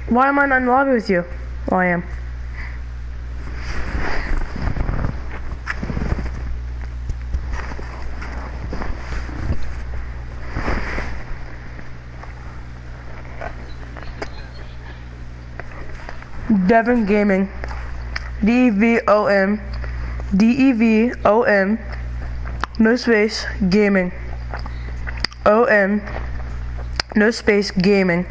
Why am I not in the lobby with you? Oh, I am. DevonGaming. DEVON. DEVON. No space. Gaming. ON. No space. Gaming.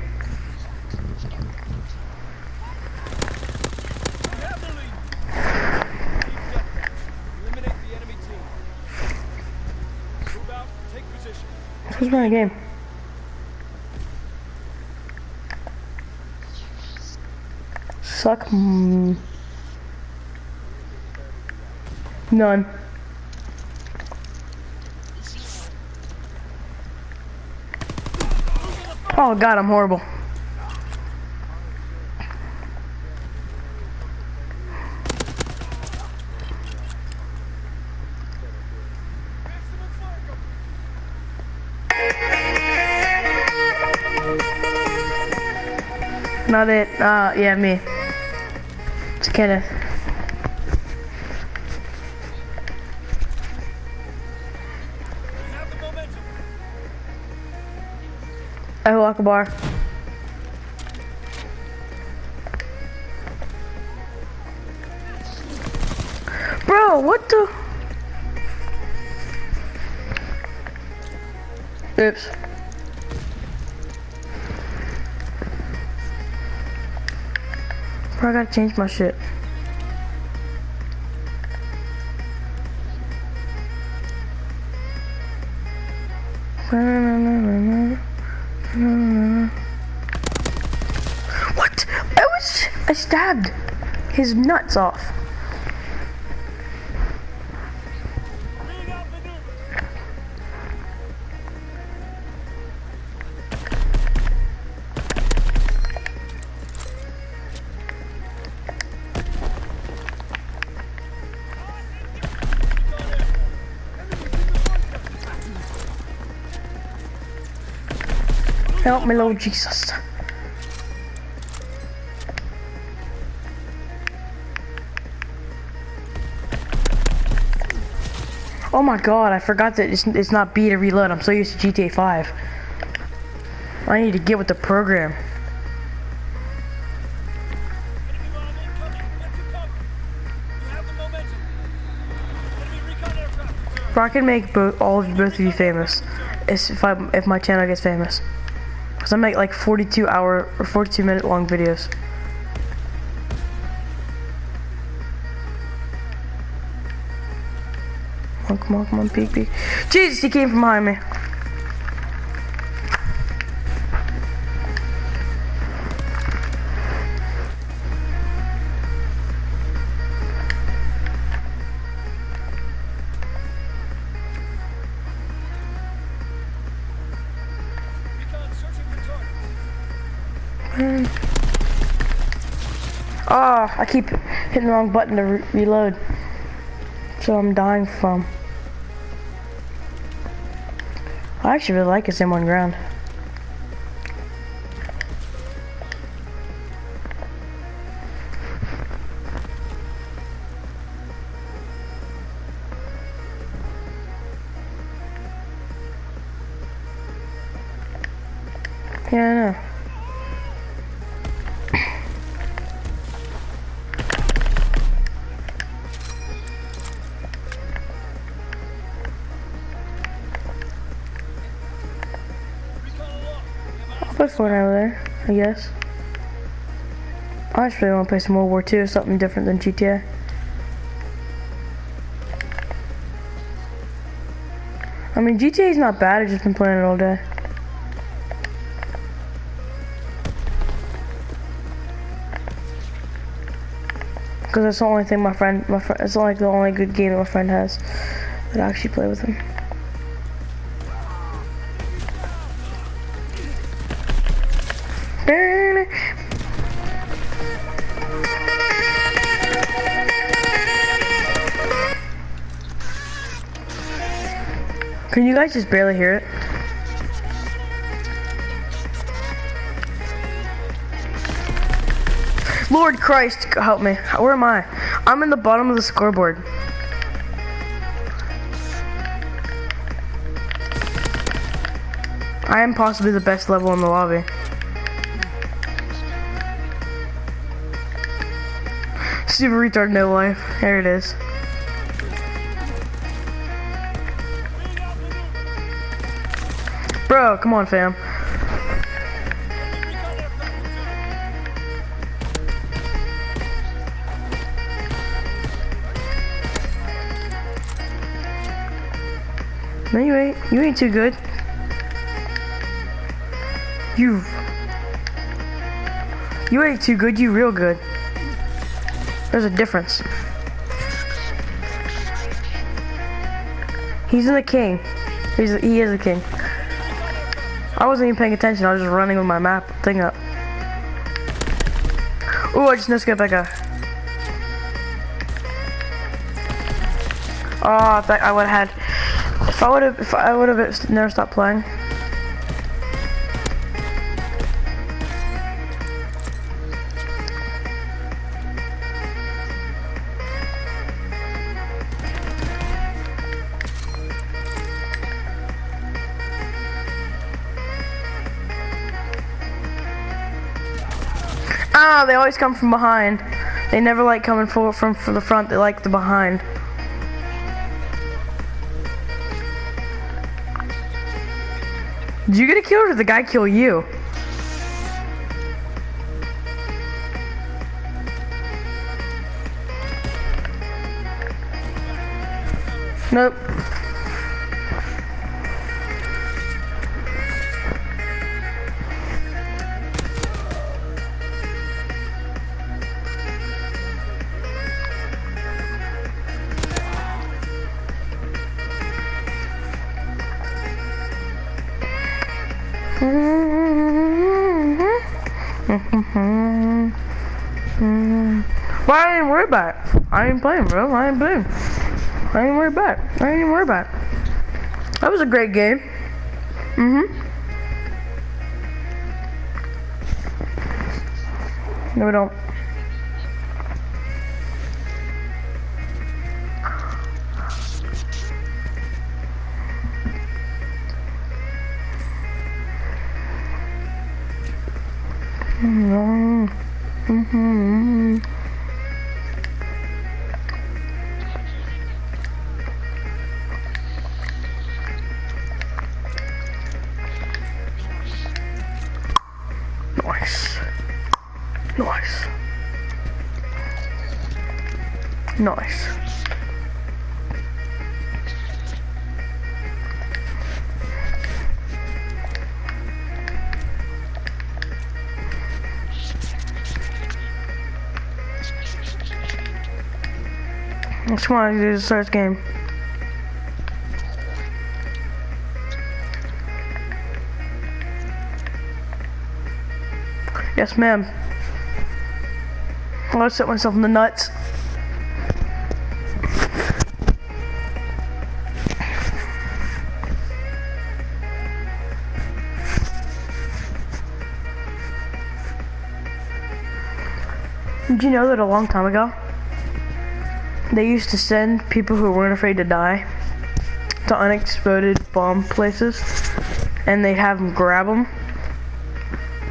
Who's running a game? Suck. None. Oh god, I'm horrible. Not it. Yeah, me. It's Kenneth. Allahu Akbar. Bro, what the? Oops. Bro, I gotta change my shit. What? I stabbed his nuts off. Help me, Lord Jesus. Oh my god, I forgot that it's not B to reload. I'm so used to GTA 5. I need to get with the program. Bro, I can make both of you famous. If my channel gets famous. Cause I make like 42-hour or 42-minute long videos. Come on, peek. Jesus, he came from behind me. Oh, I keep hitting the wrong button to reload. So I'm dying from. I actually really like his M1 ground. Yeah, I know. Put Fortnite over there, I guess. I just really want to play some World War II or something different than GTA. I mean, GTA is not bad, I've just been playing it all day. Because that's the only thing it's like the only good game that my friend has that I actually play with him. Can you guys just barely hear it? Lord Christ, help me. Where am I? I'm in the bottom of the scoreboard. I am possibly the best level in the lobby. Super retard, no life. There it is. Bro, come on, fam. No, you ain't. You ain't too good. You ain't too good. You real good. There's a difference. He's in the king. He is a king. I wasn't even paying attention. I was just running with my map thing up. Ooh, I just no-scoped that guy. Oh, if I would have had. If I would have never stopped playing. Ah, they always come from behind. They never like coming from the front. They like the behind. Did you get a kill or did the guy kill you? Nope. Well, I ain't worried about it. I ain't playing, bro. I ain't playing. I ain't worried about it. I ain't even worried about it. That was a great game. No, we don't. Nice. Nice. Nice. Come on, do the start game. Yes, ma'am. I'll set myself in the nuts. Did you know that a long time ago, they used to send people who weren't afraid to die to unexploded bomb places, and they'd have them grab them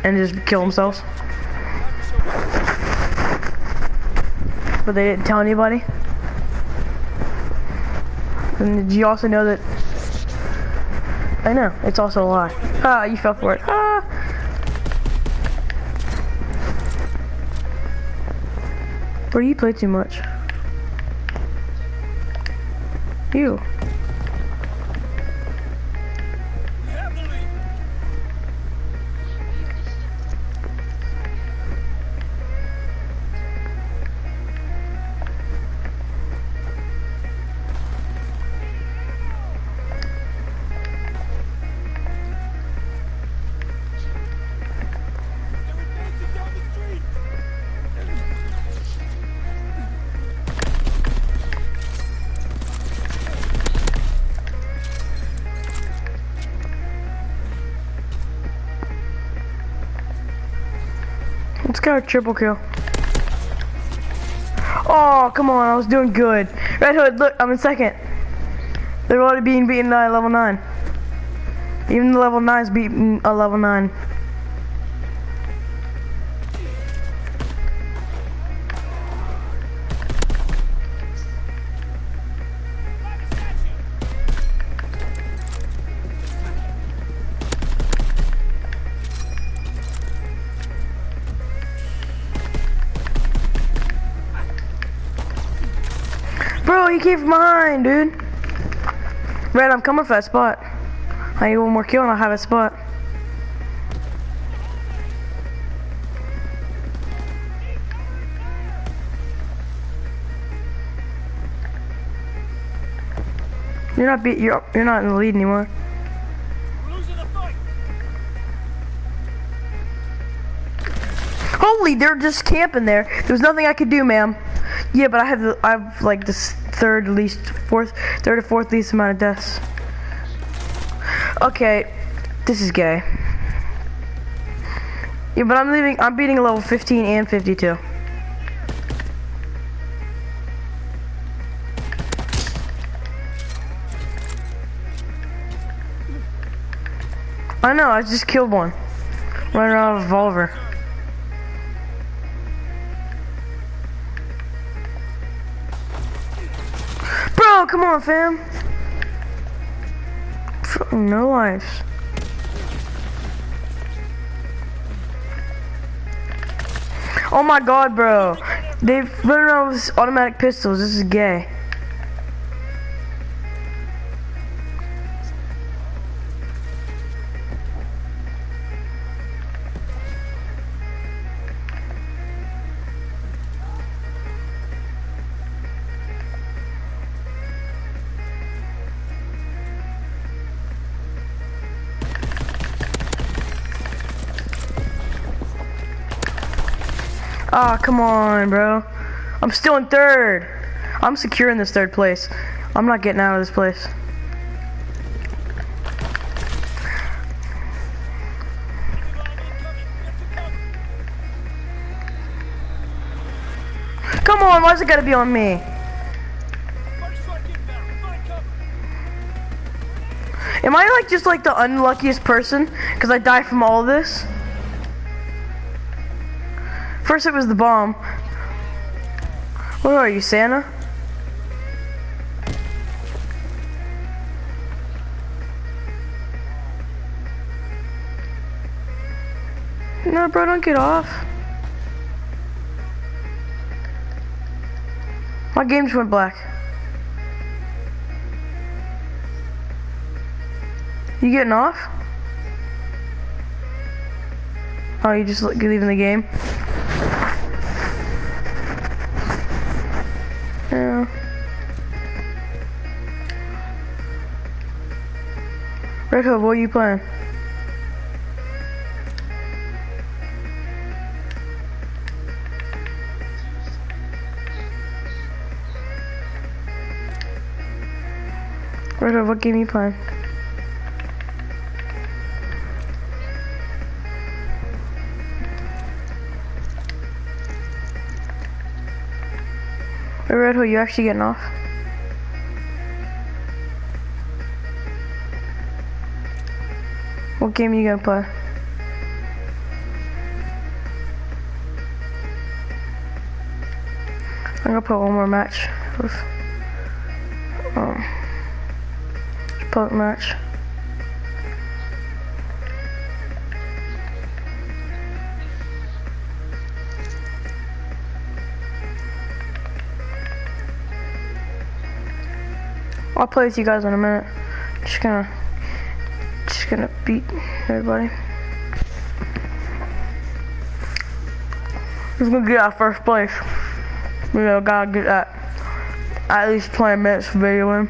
and just kill themselves? But they didn't tell anybody. And did you also know that? I know, it's also a lie. Ah, you fell for it. Ah! Bro, you play too much. You. Let's go triple kill. Oh, come on, I was doing good. Red Hood, look, I'm in second. They're already being beaten by level 9. Even the level 9's beating a level 9. Bro, he came from behind, dude. Red, I'm coming for that spot. I need one more kill and I'll have a spot. You're not in the lead anymore. We're losing the fight. Holy, they're just camping there. There's nothing I could do, ma'am. Yeah, but I have like this third or fourth least amount of deaths. Okay, this is gay. Yeah, but I'm beating a level 15 and 52. I know, I just killed one. Running around with a revolver. Bro, come on, fam. No lives. Oh my god, bro. They run around with automatic pistols. This is gay. Ah, oh, come on, bro. I'm still in third. I'm securing this third place. I'm not getting out of this place. Come on, why's it gotta be on me? Am I like just like the unluckiest person? Because I die from all this? First it was the bomb. What are you, Santa? No, bro, don't get off. My game just went black. You getting off? Oh, you just leaving the game? Yeah. Red Hood, what are you playing? Red Hood, what game are you playing? Hey, Red Hood, you actually getting off? What game are you gonna play? I'm gonna play one more match with public match. I'll play with you guys in a minute. Just gonna beat everybody. Who's gonna get out first place? We gotta get at least 20 minutes for video in.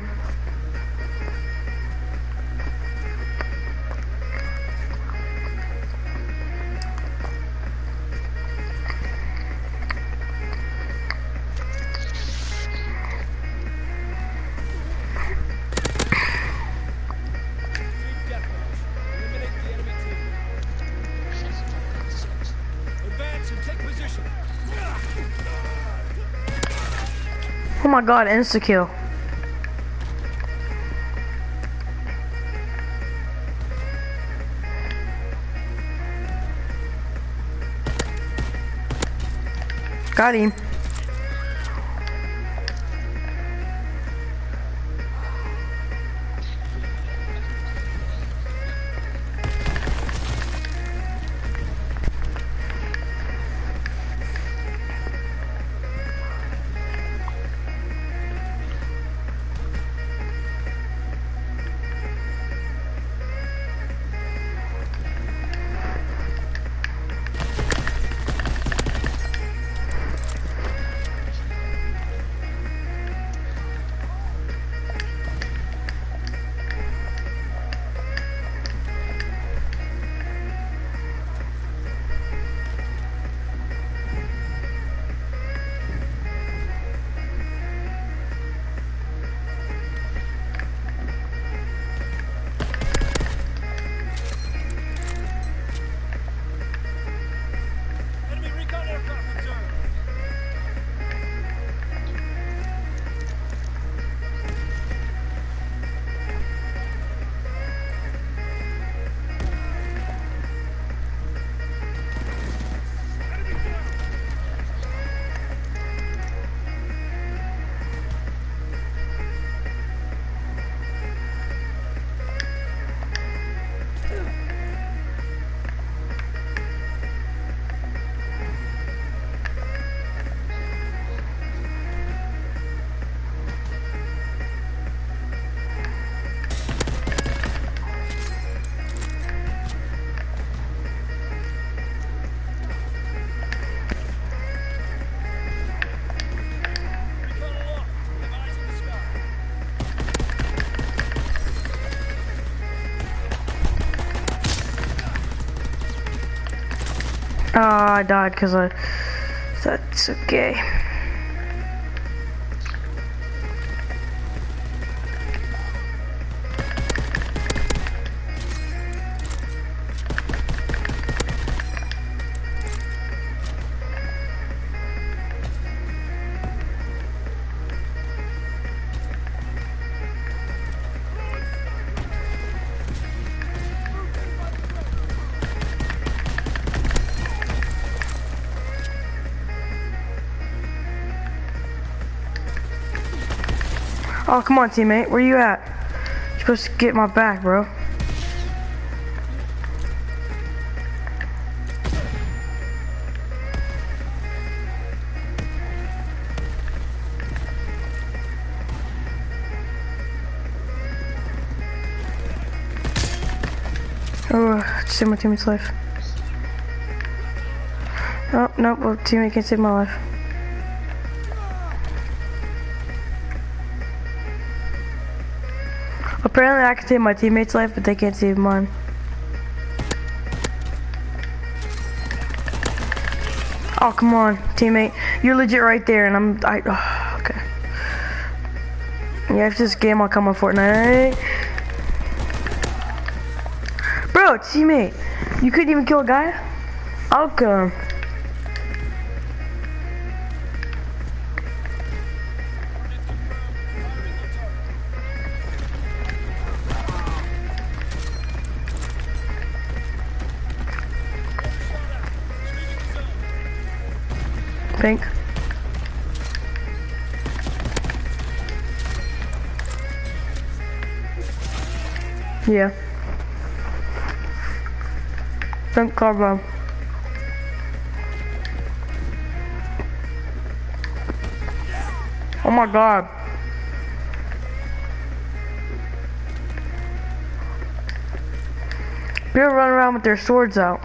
Oh my god, insta-kill. Got him. Enemy recon aircraft returned. Enemy down. Recon aloft. Have eyes in the sky. Oh, I died because I... That's okay. Oh, come on, teammate. Where you at? You're supposed to get my back, bro. Oh, save my teammate's life. Oh, nope, well, teammate can't save my life. Apparently I can save my teammate's life, but they can't save mine. Oh, come on, teammate. You're legit right there, and oh, okay. Yeah, after this game, I'll come on Fortnite. Bro, teammate, you couldn't even kill a guy? I'll kill him. Pink. Yeah. Pink car bomb. Oh my god. People run around with their swords out.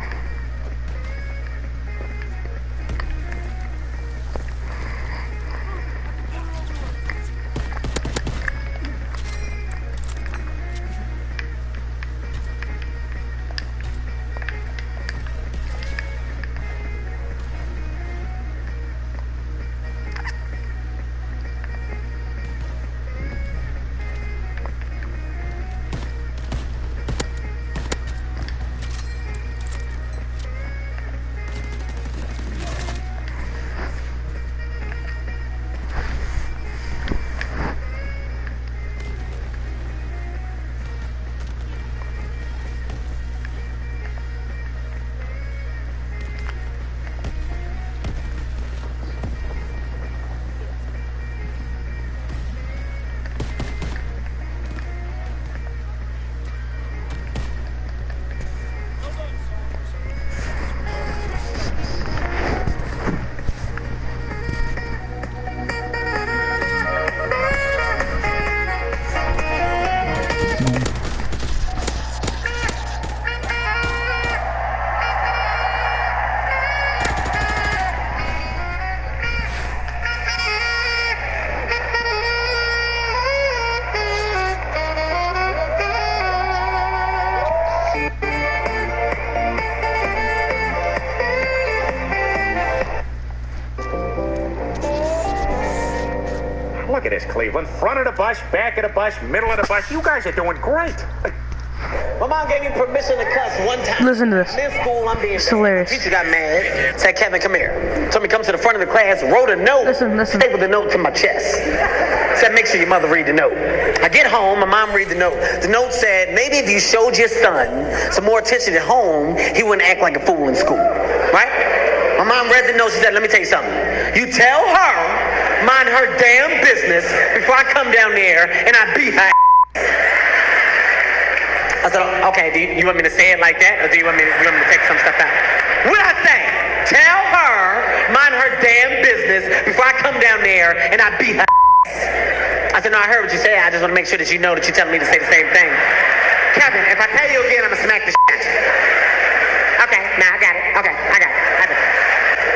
Look at this, Cleveland. Front of the bus, back of the bus, middle of the bus. You guys are doing great. My mom gave me permission to cuss one time. Listen to this. In school, I'm being It's hilarious. Teacher got mad. Said, Kevin, come here. Told me come to the front of the class, wrote a note. Listen. Stapled the note to my chest. Said, make sure your mother read the note. I get home, my mom read the note. The note said, maybe if you showed your son some more attention at home, he wouldn't act like a fool in school. Right? My mom read the note. She said, let me tell you something. You tell her, mind her damn business before I come down there and I beat her. I said, okay, do you want me to say it like that, or do you want me to take some stuff out? What I say? Tell her, mind her damn business before I come down there and I beat her. I said, no, I heard what you said. I just want to make sure that you know that you're telling me to say the same thing. Kevin, if I tell you again, I'm going to smack the shit out you. Okay, now I got it. Okay, I got it.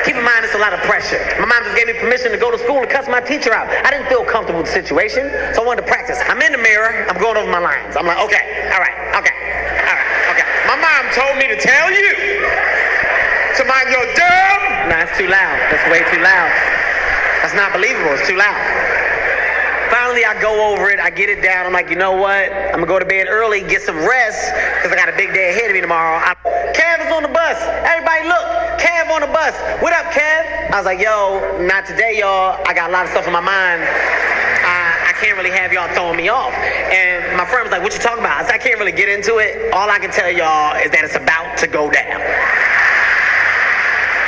Keep in mind, it's a lot of pressure. My mom just gave me permission to go to school and cuss my teacher out. I didn't feel comfortable with the situation, so I wanted to practice. I'm in the mirror. I'm going over my lines. I'm like, okay, all right. My mom told me to tell you to mind your damn. Nah, it's too loud. That's way too loud. That's not believable. It's too loud. Finally, I go over it. I get it down. I'm like, you know what? I'm going to go to bed early, get some rest, because I got a big day ahead of me tomorrow. Kev is on the bus. Everybody look. Kev on the bus. What up, Kev? I was like, yo, not today, y'all. I got a lot of stuff on my mind. I can't really have y'all throwing me off. And my friend was like, what you talking about? I said, I can't really get into it. All I can tell y'all is that it's about to go down.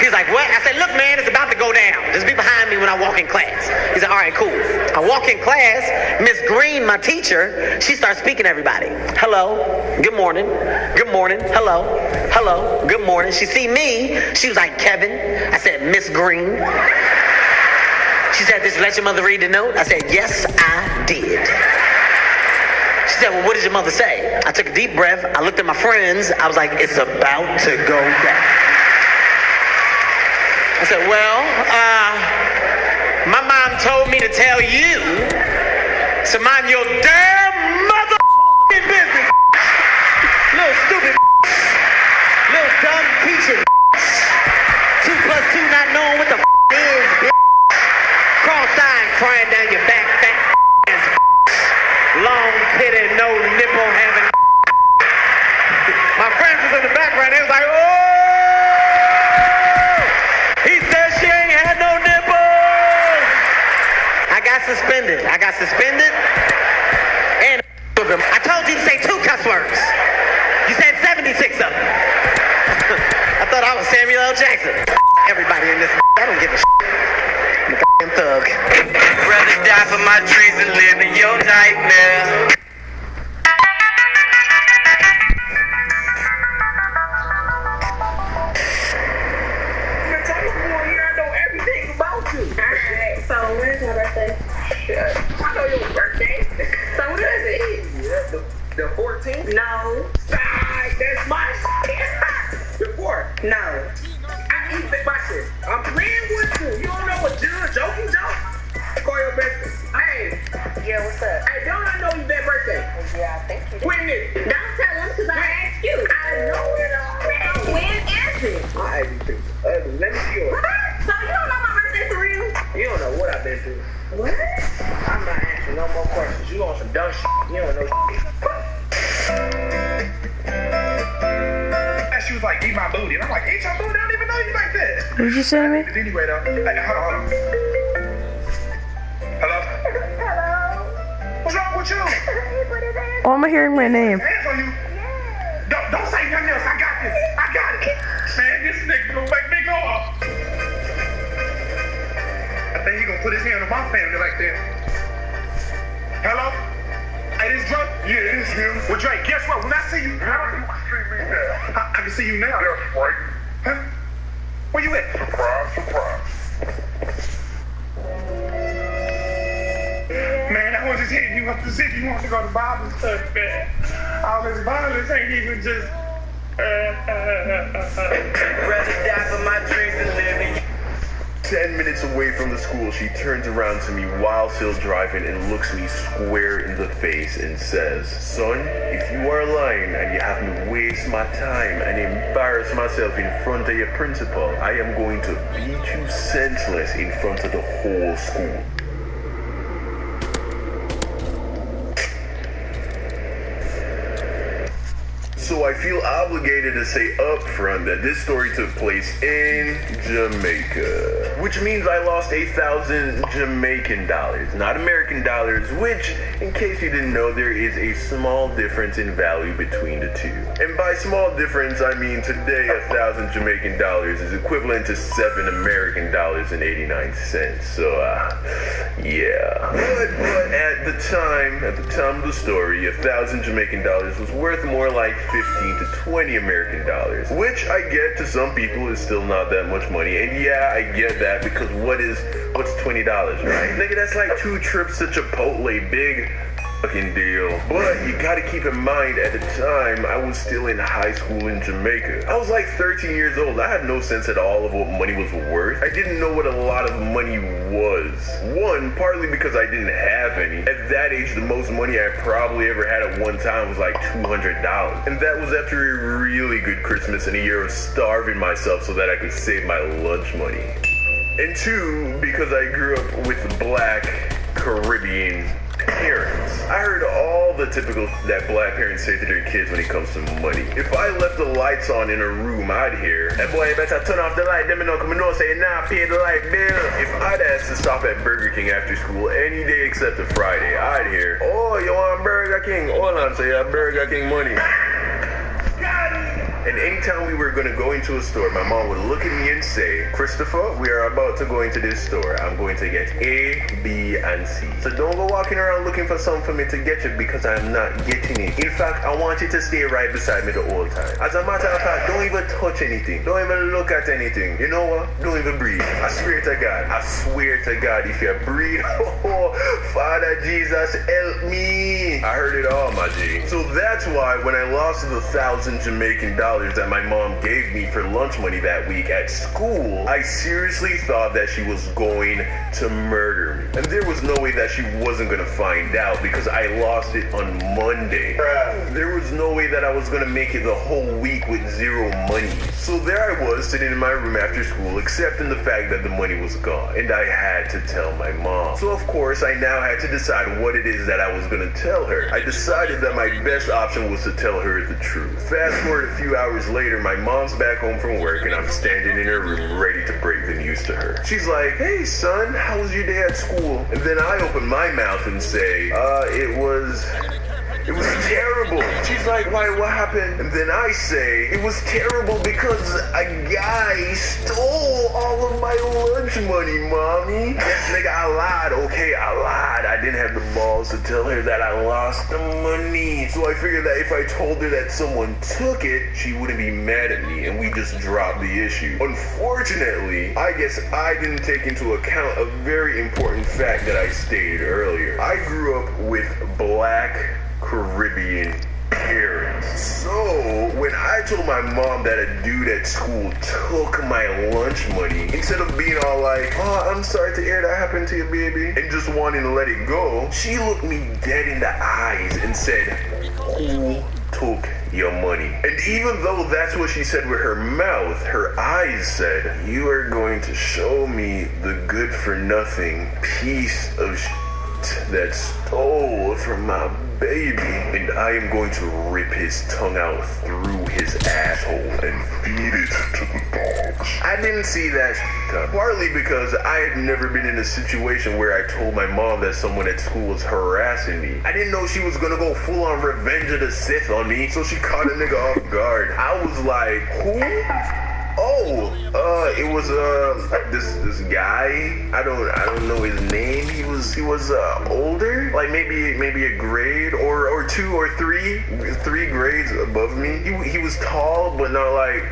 He's like, what? I said, look, man, it's about to go down. Just be behind me when I walk in class. He said, all right, cool. I walk in class. Miss Green, my teacher, she starts speaking to everybody. Hello. Good morning. Good morning. Hello. Hello. Good morning. She see me. She was like, Kevin. I said, Miss Green. She said, did you let your mother read the note? I said, yes, I did. She said, well, what did your mother say? I took a deep breath. I looked at my friends. I was like, it's about to go down. I said, well, my mom told me to tell you to mind your damn mother business. Little stupid, little dumb teacher. 2 plus 2 not knowing what the is, bitch. Cross-eyed crying down your back, fat ass. Long titty, no nipple having. My friends was in the background. They was like, oh! He said she ain't had no nipples. I got suspended. And I told you to say 2 cuss words. You said 76 of them. I thought I was Samuel L. Jackson. Everybody in this. I don't give a shit. I'm a goddamn thug. Rather die for my dreams than live in your nightmare. So when's my birthday? I know your birthday. So what is it? The 14th? No. Stop! That's my shit! The 4th? No. I eat my shit. I'm playing with you. You don't know what joking joke? Call your best friend. Hey. Yeah, what's up? Hey, don't I know you that birthday? Yeah, I think you did. When is it? Don't tell him because I asked you. I know it already. When is it? My ugly picture. Ugly. Let me see yours. So you don't know my birthday for real? You don't know what I've been through. What? I'm not answering no more questions. You on some dumb shit. You don't know shit. She was like, eat my booty. And I'm like, eat your booty? I don't even know you like that. What did you say to me? Anyway, though. Hey, hold on. Hello? Hello? What's wrong with you? What is that? Oh, I'm hearing my name. Hands on you. Yeah. Don't say nothing else. I got this. I got it. Man, this nigga gonna make me go off. I think he gonna put his hand on my family like that. Hello? Hey, this Drake? Yeah, it's him. Well, Drake, guess what? When I see you, I can see you now. That's right. Huh? Where you at? Surprise. Man, I was just hitting you up to see if you want to go to Bible study, man. All this violence ain't even just. Rather die for my dreams than live in. 10 minutes away from the school, she turns around to me while still driving and looks me square in the face and says, son, if you are lying and you have me waste my time and embarrass myself in front of your principal, I am going to beat you senseless in front of the whole school. So I feel obligated to say up front that this story took place in Jamaica, which means I lost 8,000 Jamaican dollars, not American dollars, which, in case you didn't know, there is a small difference in value between the two. And by small difference, I mean today 1,000 Jamaican dollars is equivalent to 7 American dollars and 89 cents. So, yeah. But at the time of the story, 1,000 Jamaican dollars was worth more like 15 to 20 American dollars, which I get to some people is still not that much money. And yeah, I get that because what's $20, right? Nigga, that's like 2 trips to Chipotle, big fucking deal. But you gotta keep in mind, at the time, I was still in high school in Jamaica. I was like 13 years old. I had no sense at all of what money was worth. I didn't know what a lot of money was. One, partly because I didn't have any. At that age, the most money I probably ever had at one time was like $200. And that was after a really good Christmas and a year of starving myself so that I could save my lunch money. And 2, because I grew up with Black Caribbean parents. I heard all the typical that Black parents say to their kids when it comes to money. If I left the lights on in a room, I'd hear, "Hey boy, you better turn off the light, them know come and say, nah, pay the light bill." If I'd asked to stop at Burger King after school any day except a Friday, I'd hear, "Oh, you want Burger King? Hold on, so you have Burger King money." And anytime we were going to go into a store, my mom would look at me and say, "Christopher, we are about to go into this store. I'm going to get A, B, and C. So don't go walking around looking for something for me to get you because I'm not getting it. In fact, I want you to stay right beside me the whole time. As a matter of fact, don't even touch anything. Don't even look at anything. You know what? Don't even breathe. I swear to God. I swear to God, if you breathe, oh, Father Jesus, help me." I heard it all, my G. So that's why when I lost the 1,000 Jamaican dollars that my mom gave me for lunch money that week at school, I seriously thought that she was going to murder me. And there was no way that she wasn't going to find out because I lost it on Monday. There was no way that I was going to make it the whole week with zero money. So there I was sitting in my room after school, accepting the fact that the money was gone. And I had to tell my mom. So of course, I now had to decide what it is that I was going to tell her. I decided that my best option was to tell her the truth. Fast forward a few hours later, my mom's back home from work and I'm standing in her room ready to break the news to her. She's like, "Hey son, how was your day at school?" And then I open my mouth and say, it was terrible. She's like, "Why, what happened?" And then I say, "It was terrible because a guy stole all of my lunch money, mommy." Yes, nigga, I lied. Okay, I lied. I didn't have the balls to tell her that I lost the money. So I figured that if I told her that someone took it, she wouldn't be mad at me and we just dropped the issue. Unfortunately, I guess I didn't take into account a very important fact that I stated earlier. I grew up with Black Caribbean parents. So when I told my mom that a dude at school took my lunch money, instead of being all like, "Oh, I'm sorry to hear that happened to you, baby," and just wanting to let it go, she looked me dead in the eyes and said, "Who took your money?" And even though that's what she said with her mouth, her eyes said, "You are going to show me the good for nothing piece of that stole from my baby, and I am going to rip his tongue out through his asshole and feed it to the dogs." I didn't see that coming, partly because I had never been in a situation where I told my mom that someone at school was harassing me. I didn't know she was gonna go full on Revenge of the Sith on me, so she caught a nigga off guard. I was like, "Who?" It was this guy. I don't know his name. He was older, like maybe a grade or 2 or 3 grades above me. He was tall, but not like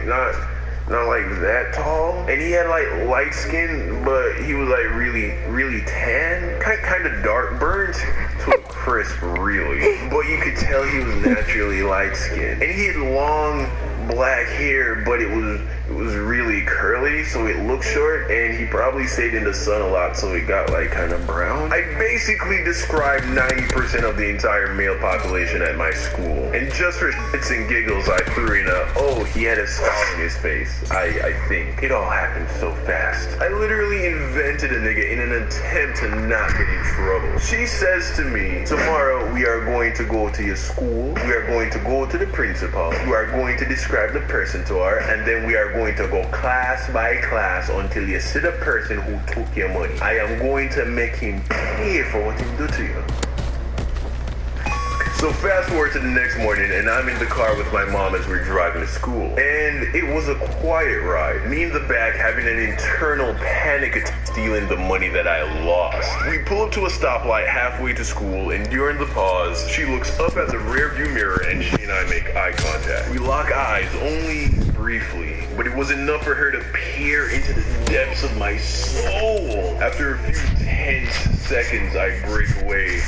that tall, and he had like light skin, but he was like really tan, kind of dark, burnt to a crisp, really. But you could tell he was naturally light skinned, and he had long black hair, but it was It was really curly, so it looked short, and he probably stayed in the sun a lot, so it got like kind of brown. I basically described 90% of the entire male population at my school. And just for shits and giggles, I threw in oh, he had a scar on his face. I think. It all happened so fast. I literally invented a nigga in an attempt to not get in trouble. She says to me, tomorrow we are going to go to your school, we are going to go to the principal, you are going to describe the person to her, and then we are going to go class by class until you see the person who took your money. I am going to make him pay for what he do to you. So fast forward to the next morning, and I'm in the car with my mom as we're driving to school. And it was a quiet ride. Me in the back having an internal panic attack stealing the money that I lost. We pull up to a stoplight halfway to school, and during the pause, she looks up at the rearview mirror and she and I make eye contact. We lock eyes only briefly, but it was enough for her to peer into the depths of my soul. After a few tense seconds, I break away,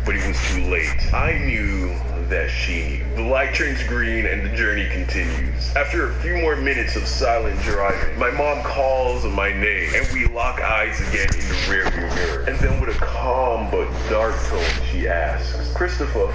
but it was too late. I knew that she knew. The light turns green and the journey continues. After a few more minutes of silent driving, my mom calls my name and we lock eyes again in the rearview mirror. And then with a calm but dark tone, she asks, Christopher,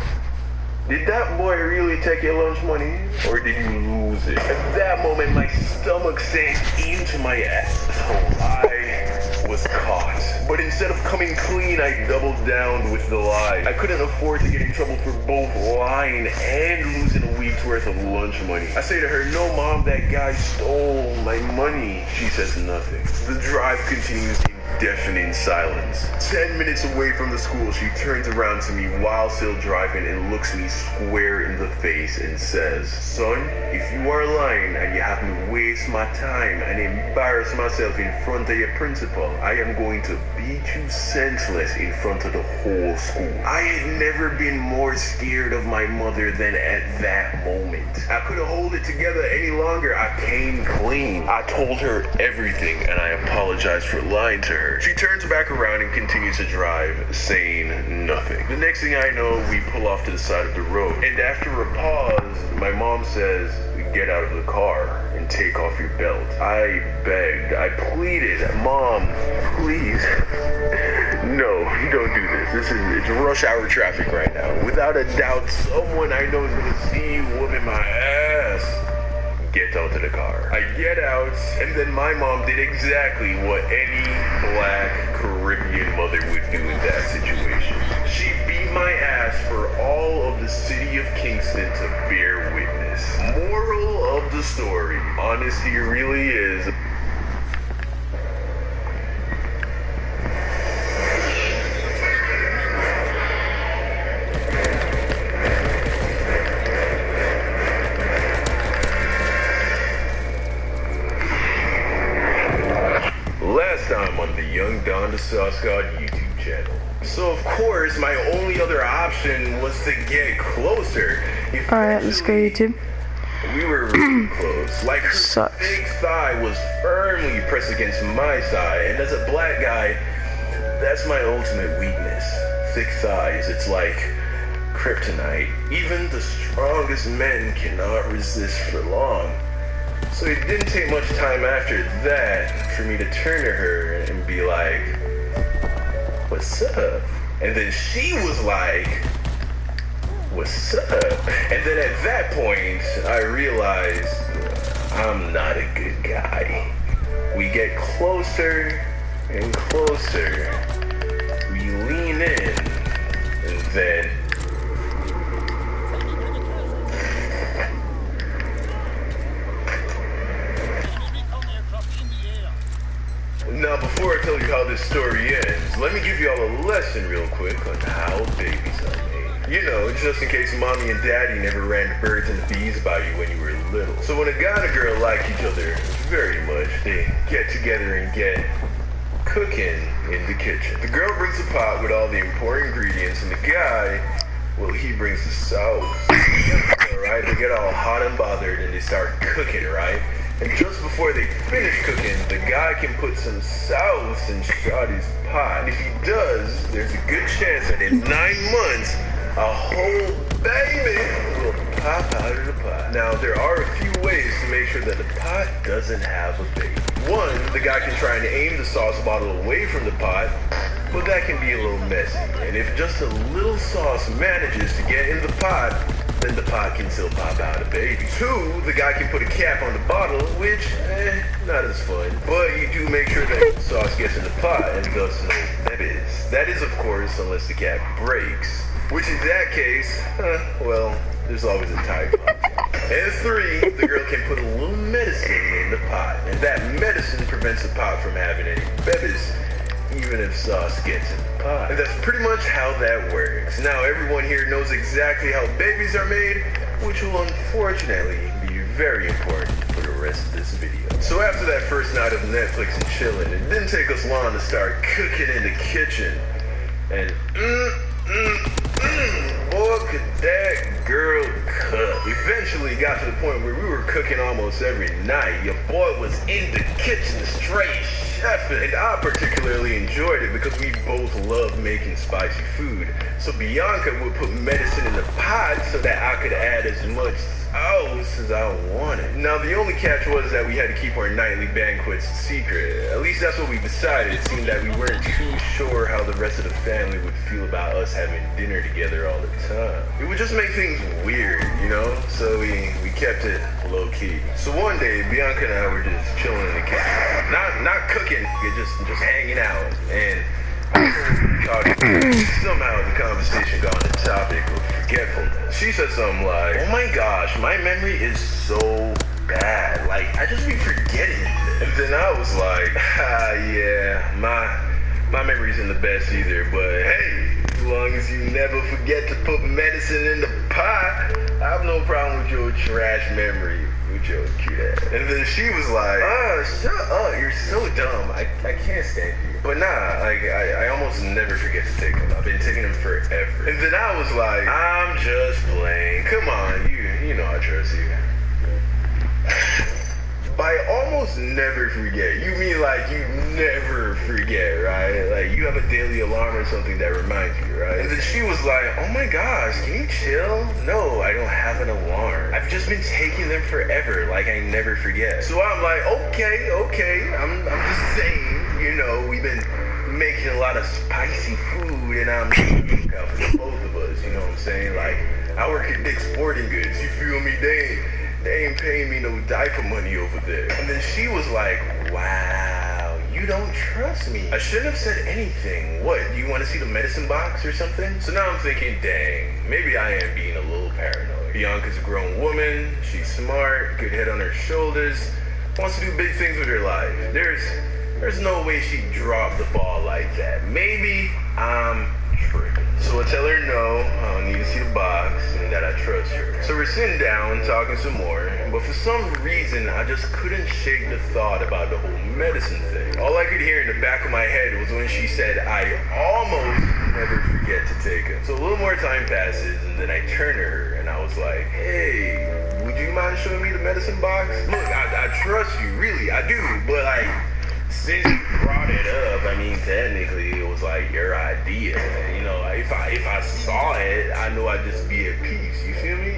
did that boy really take your lunch money, or did you lose it? At that moment, my stomach sank into my asshole. I was caught. But instead of coming clean, I doubled down with the lie. I couldn't afford to get in trouble for both lying and losing a week's worth of lunch money. I say to her, no mom, that guy stole my money. She says nothing. The drive continues in deafening silence. 10 minutes away from the school, she turns around to me while still driving and looks me square in the face and says, son, if you are lying and you have me waste my time and embarrass myself in front of your principal, I am going to beat you senseless in front of the whole school. I had never been more scared of my mother than at that moment. I couldn't hold it together any longer. I came clean. I told her everything and I apologized for lying to her. She turns back around and continues to drive, saying nothing. The next thing I know, we pull off to the side of the road. And after a pause, my mom says, get out of the car and take off your belt. I begged, I pleaded, Mom, please. No, don't do this. It's rush hour traffic right now. Without a doubt, someone I know is gonna see you whooping my ass. Get out of the car. I get out, and then my mom did exactly what any black Caribbean mother would do in that situation. She beat my ass for all of the city of Kingston to bear witness. Moral of the story, honesty really is time on the Young Don the Sauce God YouTube channel. So of course, my only other option was to get closer. Alright, let's go YouTube. We were really close. Like her big thigh was firmly pressed against my thigh, and as a black guy, that's my ultimate weakness. Thick thighs, it's like kryptonite. Even the strongest men cannot resist for long. So it didn't take much time after that for me to turn to her and be like, what's up? And then she was like, what's up? And then at that point, I realized I'm not a good guy. We get closer and closer. We lean in, and then now, before I tell you how this story ends, let me give you all a lesson real quick on how babies are made. You know, just in case mommy and daddy never ran birds and bees by you when you were little. So when a guy and a girl like each other very much, they get together and get cooking in the kitchen. The girl brings a pot with all the important ingredients, and the guy, well, he brings the sauce. Alright, they get all hot and bothered and they start cooking, right? And just before they finish cooking, the guy can put some sauce in Shawty's pot. And if he does, there's a good chance that in 9 months, a whole baby will pop out of the pot. Now, there are a few ways to make sure that the pot doesn't have a baby. One, the guy can try and aim the sauce bottle away from the pot, but that can be a little messy. And if just a little sauce manages to get in the pot, then the pot can still pop out a baby. Two, the guy can put a cap on the bottle, which, not as fun. But you do make sure that the sauce gets in the pot and thus no babies. That is, of course, unless the cap breaks. Which in that case, well, there's always a tie. And three, the girl can put a little medicine in the pot. And that medicine prevents the pot from having any babies, even if sauce gets in the pot. And that's pretty much how that works. Now everyone here knows exactly how babies are made, which will unfortunately be very important for the rest of this video. So after that first night of Netflix and chilling, it didn't take us long to start cooking in the kitchen. And boy, could that girl cook. Eventually got to the point where we were cooking almost every night. Your boy was in the kitchen straight chefing. And I particularly enjoyed it because we both love making spicy food. So Bianca would put medicine in the pot so that I could add as much sauce as I wanted. Now the only catch was that we had to keep our nightly banquets secret. At least that's what we decided. It seemed that we weren't too sure how the rest of the family would feel about us having dinner together all the time. It would just make things weird, you know? So we kept it low key. So one day, Bianca and I were just chilling in the kitchen. Not cooking, just hanging out. And somehow the conversation got on the topic of forgetfulness. She said something like, "Oh my gosh, my memory is so bad. Like, I just be forgetting." And then I was like, yeah, my memory isn't the best either, but hey, as long as you never forget to put medicine in the pot, I have no problem with your trash memory. With your cute ass. And then she was like, shut up, you're so dumb. I can't stand you. But nah, like, I almost never forget to take them. I've been taking them forever. And then I was like, I'm just playing. Come on, you know I trust you. By almost never forget, you mean like you never forget, right? Like you have a daily alarm or something that reminds you, right? And then she was like, oh my gosh, can you chill? No, I don't have an alarm. I've just been taking them forever, like I never forget. So I'm like, okay, I'm just saying, you know, we've been making a lot of spicy food and I'm looking out for the both of us, you know what I'm saying? Like, I work at Dick's Sporting Goods, you feel me? They ain't paying me no diaper money over there. And then she was like, wow, you don't trust me. I shouldn't have said anything. What, do you want to see the medicine box or something? So now I'm thinking, dang, maybe I am being a little paranoid. Bianca's a grown woman, she's smart, good head on her shoulders, wants to do big things with her life. There's no way she'd drop the ball like that. Maybe I'm tripping. So I tell her no, I don't need to see the box, and that I trust her. So we're sitting down, talking some more, but for some reason, I just couldn't shake the thought about the whole medicine thing. All I could hear in the back of my head was when she said, I almost never forget to take it. So a little more time passes, and then I turn to her, and I was like, hey, would you mind showing me the medicine box? Look, I trust you, really, I do, but like, since you brought it up, I mean, technically, it was like your idea. You know, if I saw it, I know I'd just be at peace. You feel me?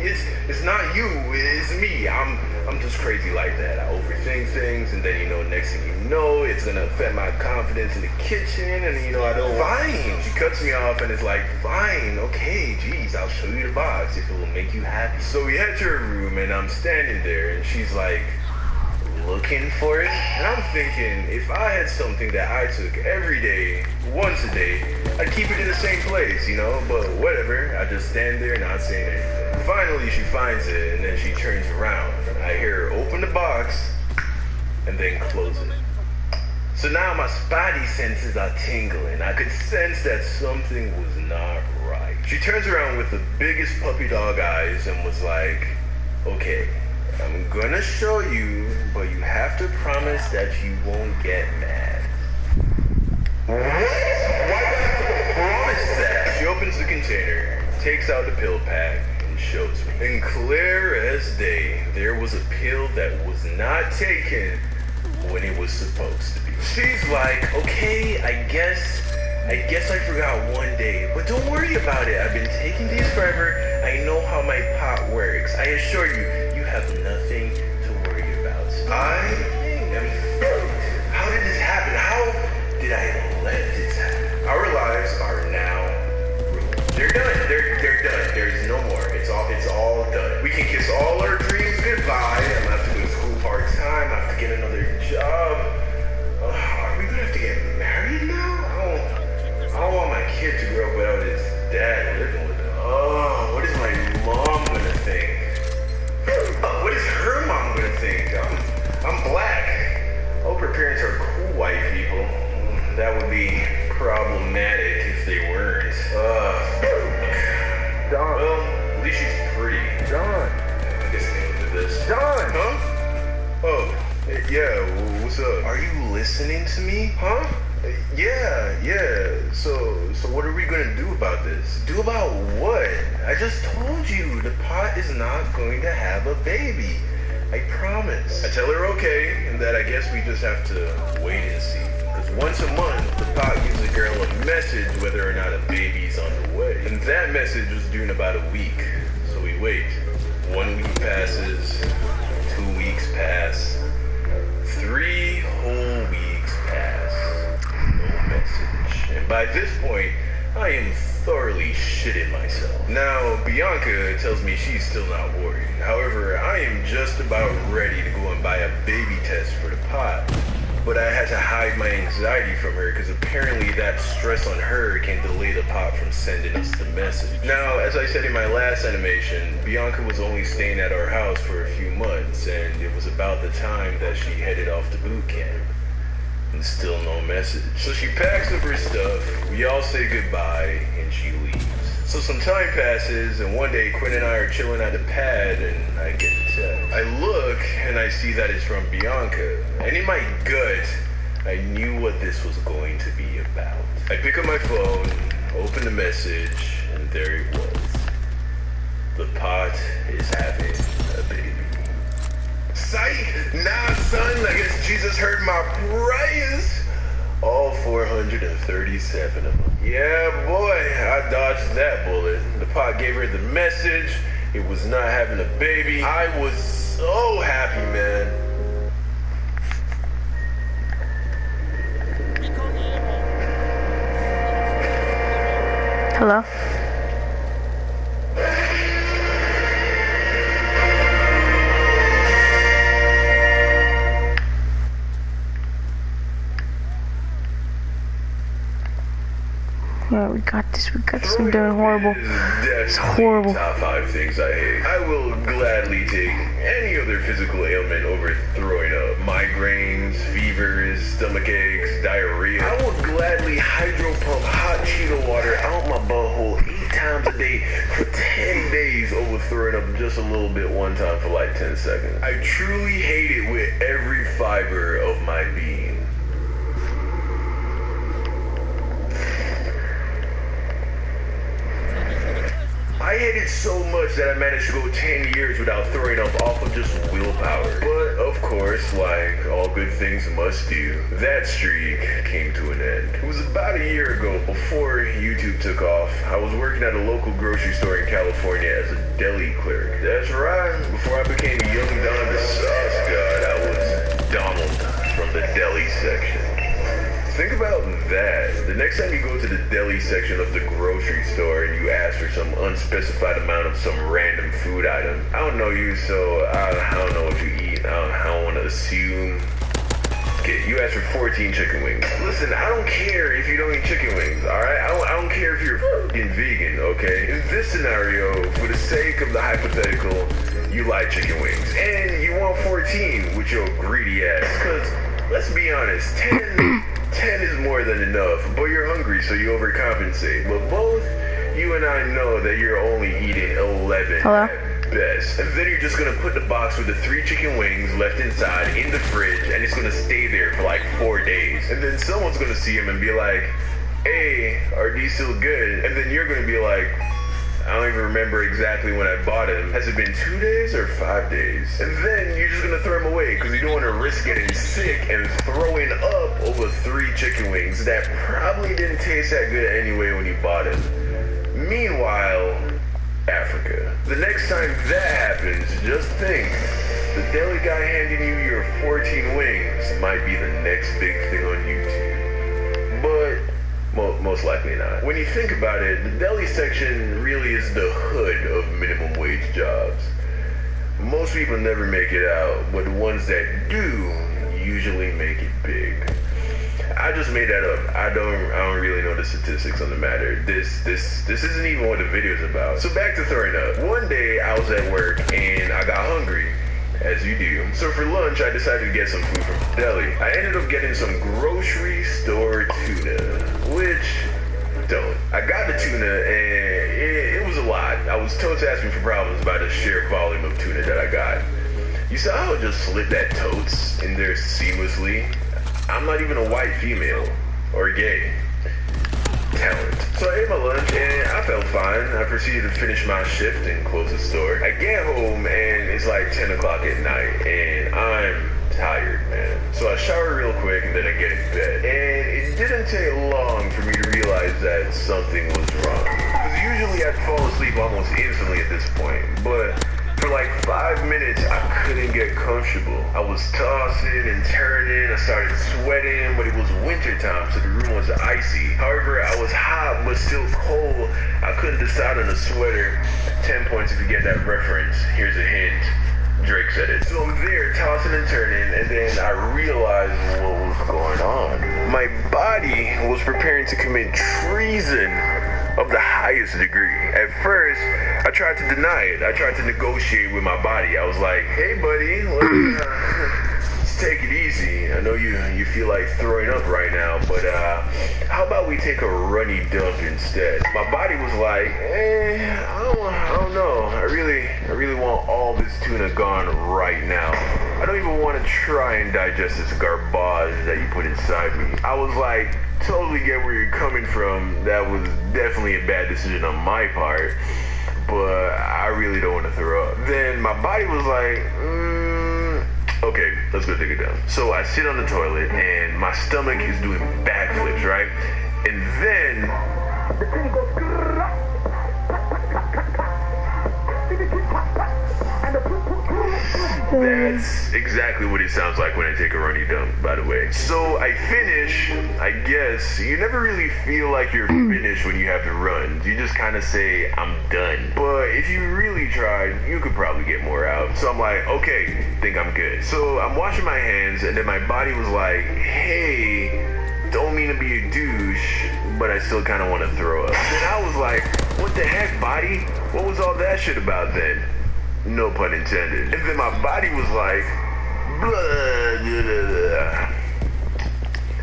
It's not you, it's me. I'm just crazy like that. I overthink things, and then, you know, next thing you know, it's gonna affect my confidence in the kitchen, and, you know, I don't. Fine. She cuts me off and is like, fine, okay, geez, I'll show you the box if it will make you happy. So we head to her room, and I'm standing there, and she's like, looking for it, and I'm thinking if I had something that I took every day, once a day, I'd keep it in the same place, you know, but whatever, I just stand there not saying anything. Finally she finds it, and then she turns around. I hear her open the box and then close it. So now my spidey senses are tingling. I could sense that something was not right. She turns around with the biggest puppy dog eyes and was like, okay, I'm gonna show you, but you have to promise that you won't get mad. What? Why do I have to promise that? She opens the container, takes out the pill pack, and shows me. And clear as day, there was a pill that was not taken when it was supposed to be. She's like, okay, I guess I forgot one day, but don't worry worry about it. I've been taking these forever. I know how my pot works. I assure you, you have nothing to worry about. I am fucked. How did this happen? How did I let this happen? Our lives are now ruined. They're done. They're done. There's no more. It's all done. We can kiss all our dreams goodbye. I'm gonna have to go to school part-time. I have to get another job. Are we gonna have to get married now? I don't want my kid to grow up without his dad living with him. Oh, what is my mom gonna think? What is her mom gonna think? I'm black. I hope her parents are cool white people. That would be problematic if they weren't. Don. Well, at least she's pretty. Don. I guess they look at this. Don! Huh? Oh, yeah, what's up? Are you listening to me? Huh? Yeah. So what are we gonna do about this? Do about what? I just told you, the pot is not going to have a baby. I promise. I tell her okay, and that I guess we just have to wait and see. Because once a month, the pot gives the girl a message whether or not a baby's on the way. And that message was due in about a week. So we wait. 1 week passes, 2 weeks pass, 3 whole weeks pass. No message. And by this point, I am thoroughly shitting myself. Now, Bianca tells me she's still not worried. However, I am just about ready to go and buy a baby test for the pot. But I had to hide my anxiety from her because apparently that stress on her can delay the pot from sending us the message. Now, as I said in my last animation, Bianca was only staying at our house for a few months, and it was about the time that she headed off to boot camp. And still no message. So she packs up her stuff, we all say goodbye, and she leaves. So some time passes, and one day Quinn and I are chilling at the pad, and I get the text. I look, and I see that it's from Bianca. And in my gut, I knew what this was going to be about. I pick up my phone, open the message, and there it was. The pot is having a baby. Psych! Nah, son, I guess Jesus heard my prayers. All 437 of them. Yeah, boy, I dodged that bullet. The pot gave her the message. It was not having a baby. I was so happy, man. Hello? Alright, we got this. I'm doing horrible. It's horrible. Top 5 things I hate. I will gladly take any other physical ailment over throwing up. Migraines, fevers, stomach aches, diarrhea. I will gladly hydro pump hot Cheeto water out my butthole 8 times a day for 10 days over throwing up just a little bit one time for like 10 seconds. I truly hate it with every fiber of my being. I hate it so much that I managed to go 10 years without throwing up off of just willpower. But of course, like all good things must do, that streak came to an end. It was about a year ago, before YouTube took off. I was working at a local grocery store in California as a deli clerk. That's right, before I became Young Don the Sauce God, I was Donald from the deli section. Think about that. The next time you go to the deli section of the grocery store and you ask for some unspecified amount of some random food item. I don't know you, so I don't know what you eat. I don't want to assume. Okay, you ask for 14 chicken wings. Listen, I don't care if you don't eat chicken wings, alright? I don't care if you're fucking vegan, okay? In this scenario, for the sake of the hypothetical, you like chicken wings. And you want 14 with your greedy ass. Because, let's be honest, 10 is more than enough, but you're hungry, so you overcompensate. But both you and I know that you're only eating 11 at best. And then you're just gonna put the box with the 3 chicken wings left inside in the fridge, and it's gonna stay there for like 4 days. And then someone's gonna see them and be like, hey, are these still good? And then you're gonna be like, I don't even remember exactly when I bought him. Has it been 2 days or 5 days? And then you're just gonna throw him away because you don't want to risk getting sick and throwing up over 3 chicken wings that probably didn't taste that good anyway when you bought him. The next time that happens, just think, the deli guy handing you your 14 wings might be the next big thing on YouTube. But most likely not. When you think about it, the deli section really is the hood of minimum wage jobs. Most people never make it out, but the ones that do usually make it big. I just made that up. I don't really know the statistics on the matter. This isn't even what the video is about. So back to throwing up. One day I was at work and I got hungry, as you do. So for lunch I decided to get some food from the deli. I ended up getting some grocery store tuna, which don't. I got the tuna and it was a lot. I was totes asking for problems by the sheer volume of tuna that I got. You saw how I just slid that totes in there seamlessly? I'm not even a white female or gay. Talent. So I ate my lunch and I felt fine. I proceeded to finish my shift and close the store. I get home and it's like 10 o'clock at night and I'm tired, man. So I shower real quick and then I get in bed. And it didn't take long for me to realize that something was wrong. Because usually I'd fall asleep almost instantly at this point, but for like 5 minutes, I couldn't get comfortable. I was tossing and turning. I started sweating, but it was winter time, so the room was icy. However, I was hot, but still cold. I couldn't decide on a sweater. 10 points if you get that reference. Here's a hint. Drake said it. So I'm there tossing and turning, and then I realized what was going on. My body was preparing to commit treason of the highest degree. At first, I tried to deny it. I tried to negotiate with my body. I was like, hey buddy, let's take it easy. I know you feel like throwing up right now, but how about we take a runny dump instead? My body was like, I don't know. I really want all this tuna gone right now. I don't even want to try and digest this garbage that you put inside me. I was like, totally get where you're coming from. That was definitely a bad decision on my part, but I really don't want to throw up. Then my body was like, okay, let's go take it down. So I sit on the toilet and my stomach is doing backflips, right? And then the thing goes, that's exactly what it sounds like when I take a runny dump, by the way. So I finish, I guess. You never really feel like you're finished when you have to run. You just kind of say, I'm done. But if you really tried, you could probably get more out. So I'm like, okay, think I'm good. So I'm washing my hands, and then my body was like, hey, don't mean to be a douche, but I still kind of want to throw up. Then I was like, what the heck, body? What was all that shit about then? No pun intended. And then my body was like, blah, blah, blah.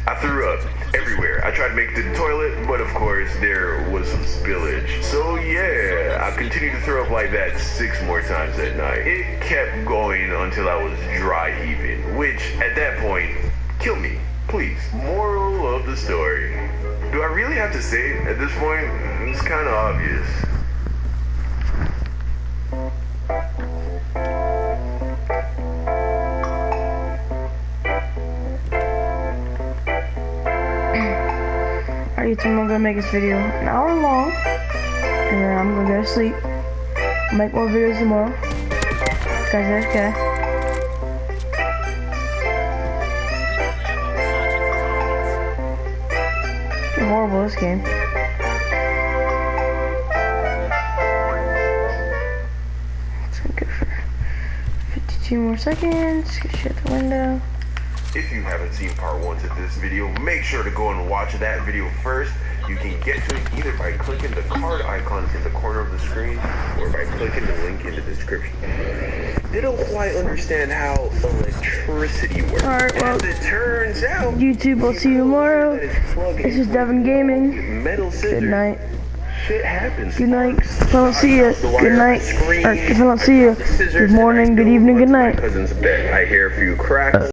I threw up everywhere. I tried to make it to the toilet, but of course there was some spillage. So yeah, I continued to throw up like that 6 more times that night. It kept going until I was dry heaving, which at that point, kill me, please. Moral of the story. Do I really have to say it at this point? It's kind of obvious. Alright, YouTube, I'm gonna make this video an hour long, and then I'm gonna go to sleep. Make more videos tomorrow. Guys, okay. You're horrible this game. It's good for 52 more seconds. Shut the window. If you haven't seen part 1 to this video, make sure to go and watch that video first. You can get to it either by clicking the card icon in the corner of the screen or by clicking the link in the description. They don't quite understand how electricity works. Alright, well, as it turns out, YouTube, I'll see you tomorrow. This is DevonGaming. Metal scissors. Good night. Shit happens. Good night. If I don't see you, good night. Or if I don't see you, good morning, good evening, good night. My cousin's bed. I hear a few cracks.